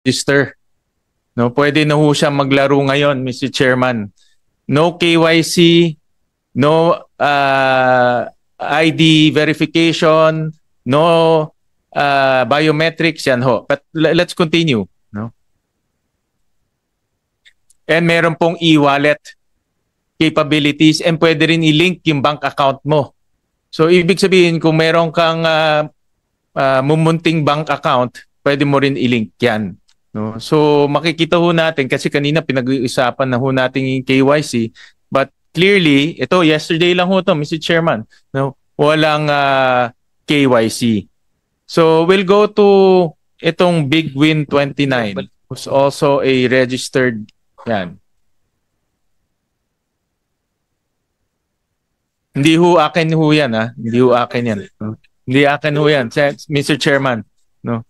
register. No, pwede na ho siya maglaro ngayon, Mr. Chairman. No KYC, no ID verification, no biometrics, yan ho. But let's continue. No? And meron pong e-wallet capabilities and pwede rin i-link yung bank account mo. So ibig sabihin kung meron kang mumunting bank account, pwede mo rin i-link yan. No? So makikita ho natin, kasi kanina pinag-uusapan na ho natin yung KYC, but clearly, ito yesterday lang ho to, Mr. Chairman, no? Walang KYC. So we'll go to itong Big Win 29, who's also a registered, yan. Hindi ho akin ho yan, ha? Hindi ho akin yan. Hindi akin ho yan, Mr. Chairman. No?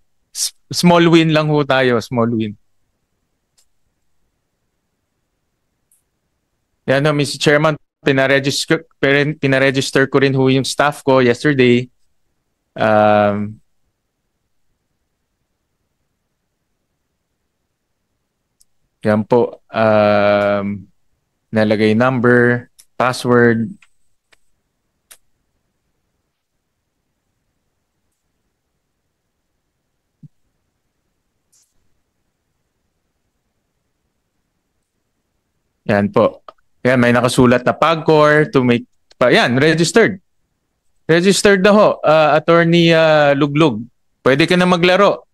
Small win lang ho tayo, small win. Yan ho, Mr. Chairman, pinaregister ko rin ho yung staff ko yesterday. Yan po. Nalagay number, password. Yan po. Yan, may nakasulat na PAGCOR to make, yan, registered. Registered na ho, Attorney Luglug. Pwede ka na maglaro.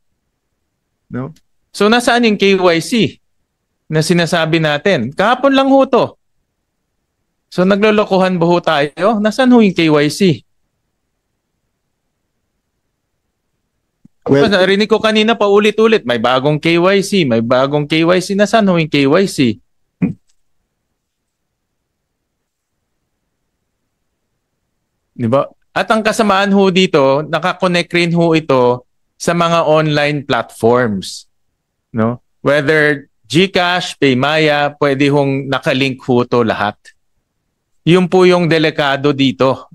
No? So, nasaan yung KYC na sinasabi natin? Kahapon lang ho to. So, naglolokohan ba ho tayo? Nasaan ho yung KYC? Well, narinig ko kanina pa ulit-ulit, may bagong KYC, may bagong KYC. Nasaan ho yung KYC? Diba? At ang kasamaan ho dito, nakakonect rin ho ito sa mga online platforms. No? Whether GCash, Paymaya, pwede hong nakalink ho to lahat. Yun po yung delikado dito.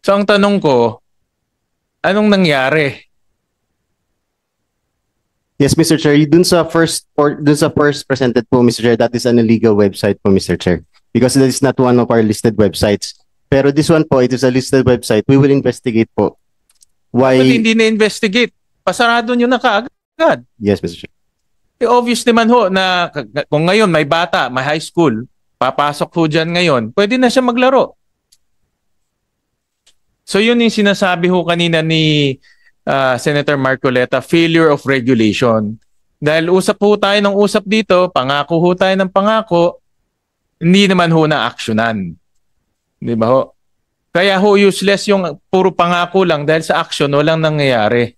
So ang tanong ko, anong nangyari? Yes, Mr. Chair, dun sa first presented po, Mr. Chair, that is an illegal website po, Mr. Chair. Because that is not one of our listed websites. Pero this one po, it is a listed website. We will investigate po. Why? But hindi na-investigate. Pasarado nyo na kaagad. Yes, Mr. Chair. Obvious naman ho na kung ngayon may bata, may high school, papasok ho dyan ngayon, pwede na siya maglaro. So yun yung sinasabi ho kanina ni Senator Marcoleta, failure of regulation. Dahil usap ho tayo ng usap dito, pangako ho tayo ng pangako, hindi naman ho na-actionan. Di ba ho? Kaya ho useless yung puro pangako lang dahil sa action walang nangyayari.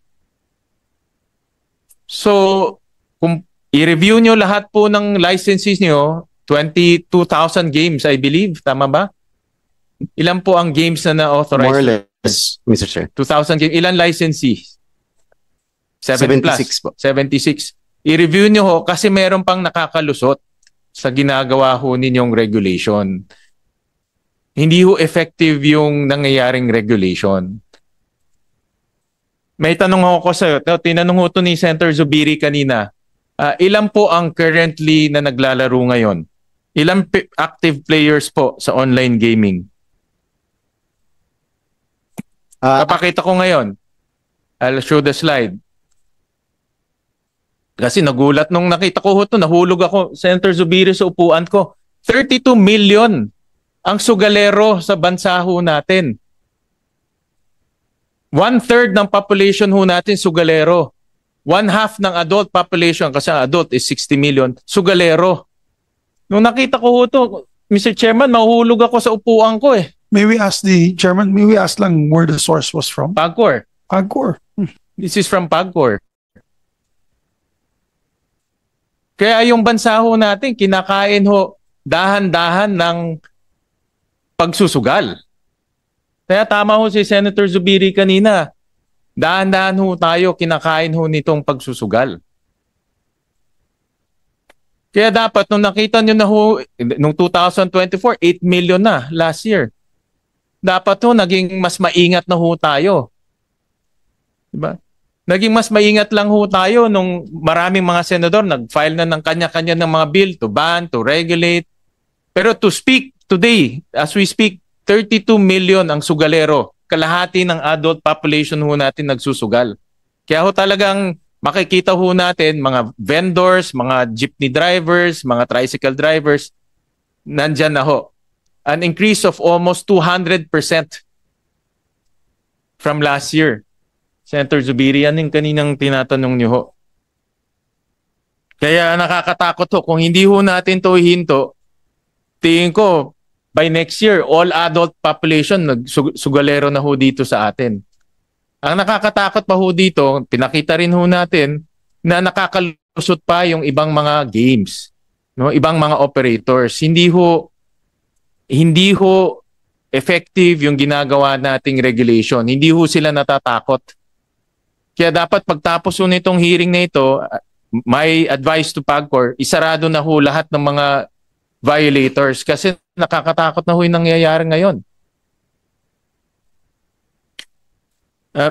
So, kung i-review nyo lahat po ng licenses nyo, 22,000 games I believe, tama ba? Ilan po ang games na na-authorize? More or less, Mr. Chair. 2,000 games. Ilan licensees? 76 plus. po. 76. I-review nyo ho kasi meron pang nakakalusot sa ginagawa ho ninyong regulation. Hindi ho effective yung nangyayaring regulation. May tanong ako sa iyo. Tinanong ho to ni Senator Zubiri kanina. Ilan po ang currently na naglalaro ngayon? Ilang active players po sa online gaming? Papakita ko ngayon. I'll show the slide. Kasi nagulat nung nakita ko ito, nahulog ako, Senator Zubiri, sa upuan ko. 32 million ang sugalero sa bansa ho natin. 1/3 ng population ho natin sugalero. 1/2 ng adult population, kasi adult is 60 million, sugalero. Nung nakita ko ito, Mr. Chairman, mahulog ako sa upuan ko eh. May we ask lang where the source was from? PAGCOR. PAGCOR. This is from PAGCOR. Kaya yung bansa ho natin, kinakain ho dahan-dahan ng pagsusugal. Kaya tama ho si Senator Zubiri kanina. Dahan-dahan ho tayo, kinakain ho nitong pagsusugal. Kaya dapat, nung nakita nyo na ho, nung 2024, 8 million na last year. Dapat ho, naging mas maingat na ho tayo. Diba? Naging mas maingat lang ho tayo nung maraming mga senador nag-file na ng kanya-kanya ng mga bill to ban, to regulate. Pero to speak today, as we speak, 32 million ang sugalero. Kalahati ng adult population ho natin nagsusugal. Kaya ho talagang makikita ho natin mga vendors, mga jeepney drivers, mga tricycle drivers, nandyan na ho. An increase of almost 200% from last year. Senator Zubiri, yan yung kaninang tinatanong niyo ho. Kaya nakakatakot ho. Kung hindi ho natin to hihinto, tingin ko, by next year, all adult population nagsugalero na ho dito sa atin. Ang nakakatakot pa ho dito, pinakita rin ho natin na nakakalusot pa yung ibang mga games, no? Ibang mga operators. Hindi ho effective yung ginagawa nating regulation. Hindi ho sila natatakot. Kaya dapat pagtapos ho nitong hearing na ito, my advice to PAGCOR, isarado na ho lahat ng mga violators kasi nakakatakot na ho yung nangyayari ngayon.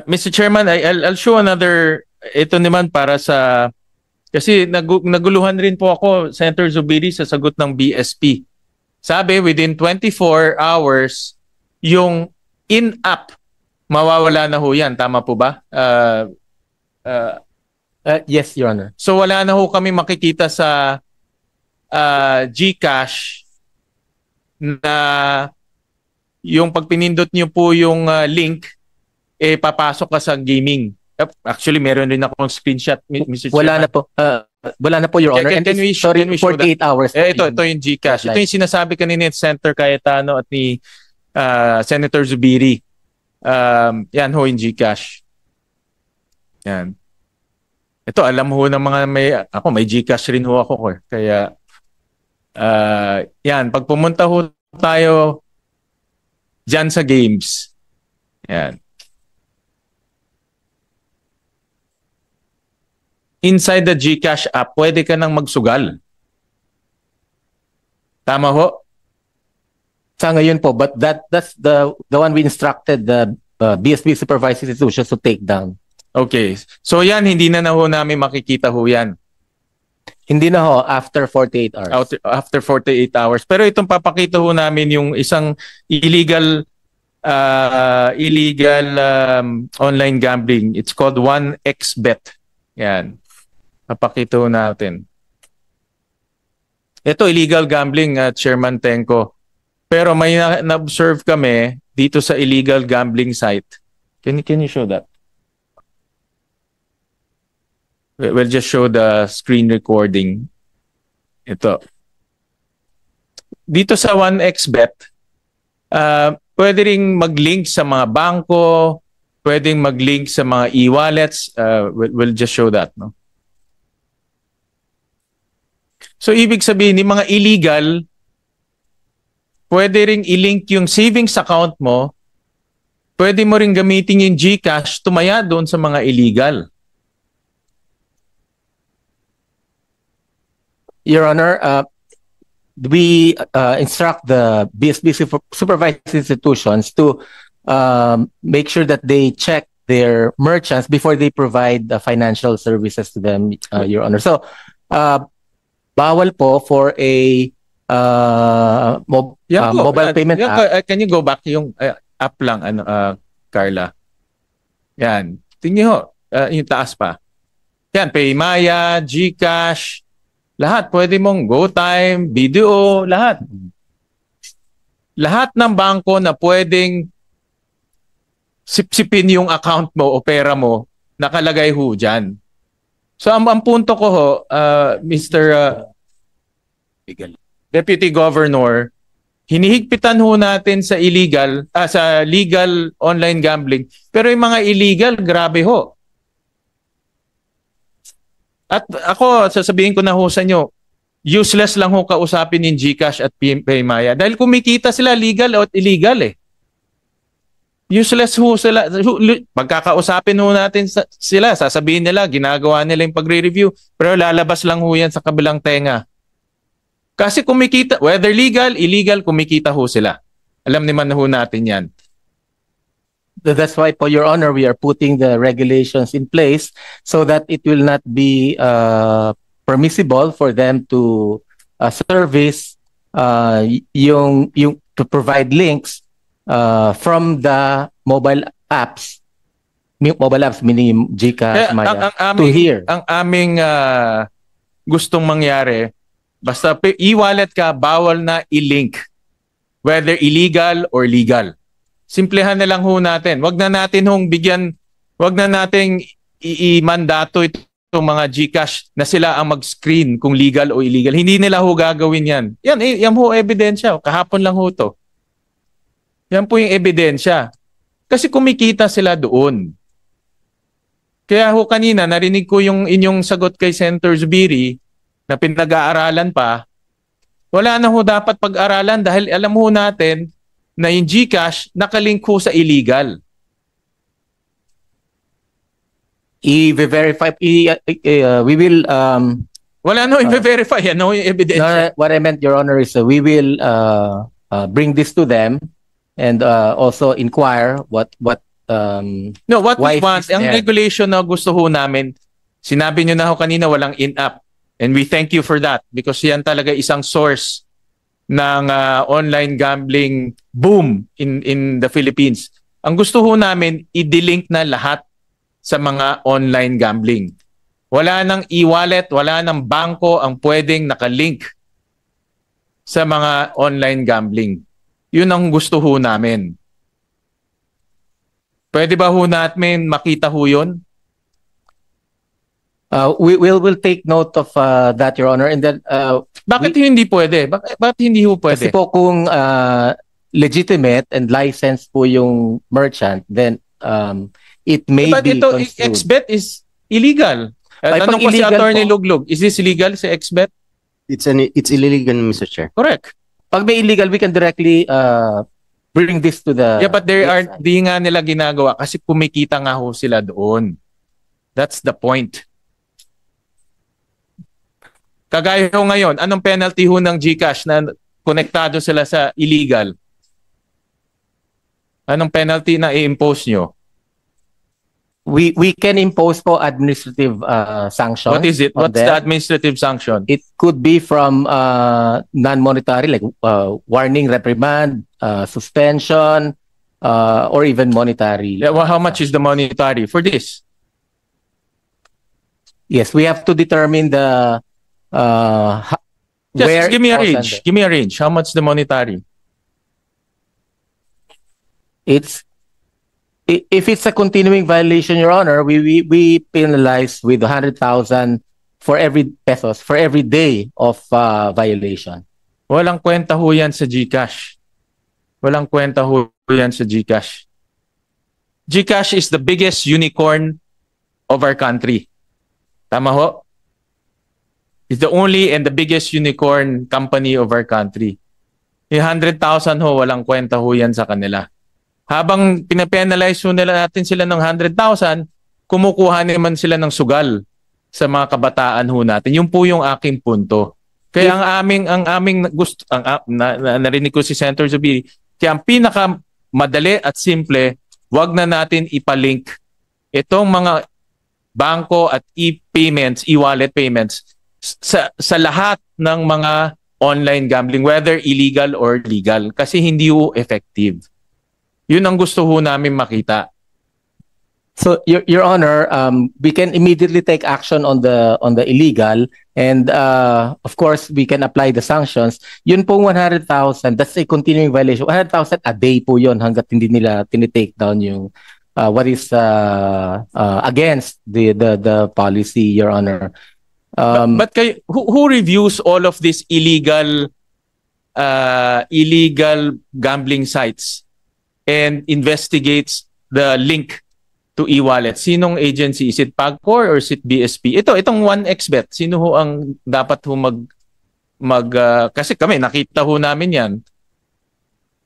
Mr. Chairman, I'll show another, ito naman para sa, kasi naguluhan rin po ako, Senator Zubiri, sa sagot ng BSP. Sabi, within 24 hours, yung in-app, mawawala na ho yan. Tama po ba? Yes, Your Honor. So wala na ho kami makikita sa GCash na yung pag pinindot niyo po yung link, papasok ka sa gaming. Actually, meron rin akong screenshot, Mr. Chairman. Wala na po, Your Honor. Can we show 48 hours. Ito yung GCash. Ito yung sinasabi kanina ni Senator Cayetano at ni Senator Zubiri. Yan ho yung GCash. Yan. Ito, alam ho ng mga may GCash rin ho ako. Kaya, yan, pag pumunta ho tayo dyan sa games, yan. Inside the GCash app, pwede ka nang magsugal. Tama ho? Sa ngayon po, but that's the one we instructed the BSP supervised institutions to take down. Okay. So yan, hindi na ho namin makikita ho yan. Hindi na ho, after 48 hours. After 48 hours. Pero itong papakita ho namin yung isang illegal online gambling. It's called 1xBet. Yan. Papakita ho natin. Ito, illegal gambling, Chairman Tenko. Pero may na-observe kami dito sa illegal gambling site. Can you show that? We'll just show the screen recording. Ito. Dito sa 1xBet, pwede ring mag-link sa mga bangko, pwedeng mag-link sa mga e-wallets. We'll just show that, no? So, ibig sabihin, yung mga illegal, pwede ring i-link yung savings account mo, pwede mo ring gamitin yung GCash, tumaya doon sa mga illegal. Your Honor, we instruct the BSP supervised institutions to make sure that they check their merchants before they provide the financial services to them, Your Honor. So, bawal po for a mobile payment app. Can you go back yung app lang, Carla? Yan. Tingnan ho, yung taas pa. Yan, Paymaya, GCash, lahat. Pwede mong GoTime, BDO, lahat. Lahat ng bangko na pwedeng sipsipin yung account mo o pera mo, nakalagay ho dyan. So ang punto ko ho, Mr. Deputy Governor, hinihigpitan ho natin sa sa legal online gambling, pero yung mga illegal, grabe ho. At ako, sasabihin ko na ho sa inyo, useless lang ho kausapin yung GCash at Paymaya dahil kumikita sila legal at illegal eh. Useless ho sila. Pagkakausapin ho natin sila, sasabihin nila, ginagawa nila yung pagre-review, pero lalabas lang ho yan sa kabilang tenga. Kasi kumikita, whether legal, illegal, kumikita ho sila. Alam naman ho natin yan. that's why, for Your Honor, we are putting the regulations in place so that it will not be permissible for them to service to provide links from the mobile apps. Mobile apps meaning GCash, Kaya Maya, ang to here. Ang aming gustong mangyari, basta e-wallet ka, bawal na i-link. Whether illegal or legal. Simplehan na lang ho natin. Wag na natin wag na nating i-mandato itong mga GCash na sila ang mag-screen kung legal o illegal. Hindi nila ho gagawin yan. Yan ho ebidensya. Kahapon lang ho to. Yan po yung ebidensya. Kasi kumikita sila doon. Kaya ho kanina, narinig ko yung inyong sagot kay Senator Zubiri na pinag-aaralan pa. Wala na ho dapat pag-aralan dahil alam ho natin na yung GCash nakalink ho sa illegal. I-verify, we will... Wala na i-verify. Ano yung ebidensya? what I meant, Your Honor, is we will bring this to them and also inquire what No, what we why want, is ang there. regulation na gusto ho namin, sinabi nyo na ho kanina walang in-app. And we thank you for that because yan talaga isang source ng online gambling boom in the Philippines. Ang gusto ho namin, i-delink na lahat sa mga online gambling. Wala nang e-wallet, wala nang bangko ang pwedeng nakalink sa mga online gambling. Yun ang gusto ho namin. Pwede ba ho natin makita ho yun? we'll take note of that, Your Honor, and then Bakit hindi pwede? Bakit hindi ho pwede? kasi po kung legitimate and licensed po yung merchant, then it may But be ito, construed. XBet is illegal. Ay, Tanong pag ko si illegal Attorney po. Luglug, is this legal si XBet? It's illegal, Mr. Chair. Correct. Pag may illegal, we can directly bring this to the... Yeah, but di nga nila ginagawa kasi kumikita nga ho sila doon. That's the point. Kagaya ho ngayon, anong penalty ho ng GCash na konektado sila sa illegal? Anong penalty na i-impose nyo? We can impose po administrative sanction. What is it? on What's the them. administrative sanction? It could be from non-monetary, like warning, reprimand, suspension, or even monetary. Yeah, well, how much is the monetary for this? Yes, we have to determine the Just give me a it falls range. under. Give me a range. How much the monetary? If it's a continuing violation, Your Honor, we penalize with 100,000 for every pesos for every day of violation. Walang kwenta ho yan sa GCash. Walang kwenta ho yan sa GCash. GCash is the biggest unicorn of our country. Tama ho? It's the only and the biggest unicorn company of our country. Yung 100,000 ho, walang kwenta ho yan sa kanila. Habang pinapenalize ho nila natin sila ng 100,000, kumukuha naman sila ng sugal sa mga kabataan ho natin. Yun po yung aking punto. Kaya ang aming gusto, narinig ko si Senator Zubiri, kaya ang pinaka madali at simple, wag na natin ipalink itong mga bangko at e-payments, e-wallet payments sa lahat ng mga online gambling, whether illegal or legal, kasi hindi ho effective. Yun ang gusto ho namin makita. So, Your Honor, we can immediately take action on the illegal, and of course, we can apply the sanctions. Yun pong 100,000, that's a continuing violation. 100,000 a day po yun hanggat hindi nila tinitake down yung what is against the policy, Your Honor. But who reviews all of these illegal gambling sites and investigates the link to e-wallet? Sinong agency? Is it PAGCOR or is it BSP? Itong 1xBet, sino ho ang dapat ho kasi kami nakita ho namin yan.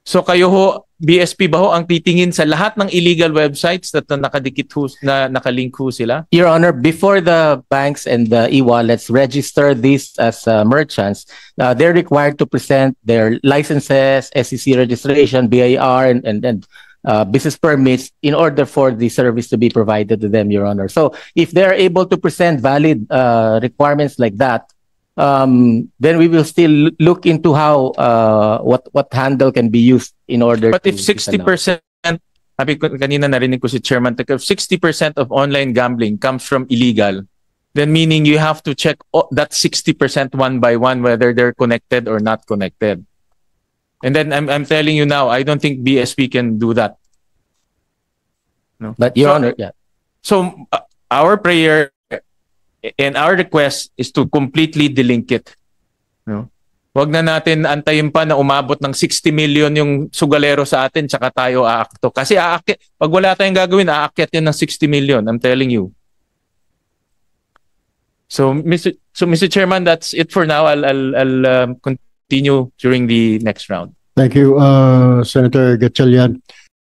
So kayo ho, BSP ba ho ang titingin sa lahat ng illegal websites na nakadikit ho, na nakalink ho sila? Your Honor, before the banks and the e-wallets register these as merchants, they're required to present their licenses, SEC registration, BIR, and business permits in order for the service to be provided to them, Your Honor. So if they're able to present valid requirements like that, then we will still look into how what handle can be used in order. But to if 60%, sabi ko kanina narinig ko si Chairman, if 60% of online gambling comes from illegal, then meaning you have to check that 60% one by one whether they're connected or not connected. And then I'm telling you now, I don't think BSP can do that. No. But Your So- Honor, yeah. So our prayer and our request is to completely delink it. No? Wag na natin antayin pa na umabot ng 60 million yung sugalero sa atin tsaka tayo aakto. Kasi pag wala tayong gagawin, aakyat yan ng 60 million. I'm telling you. So Mr. Chairman, that's it for now. I'll continue during the next round. Thank you, Senator Gatchalian.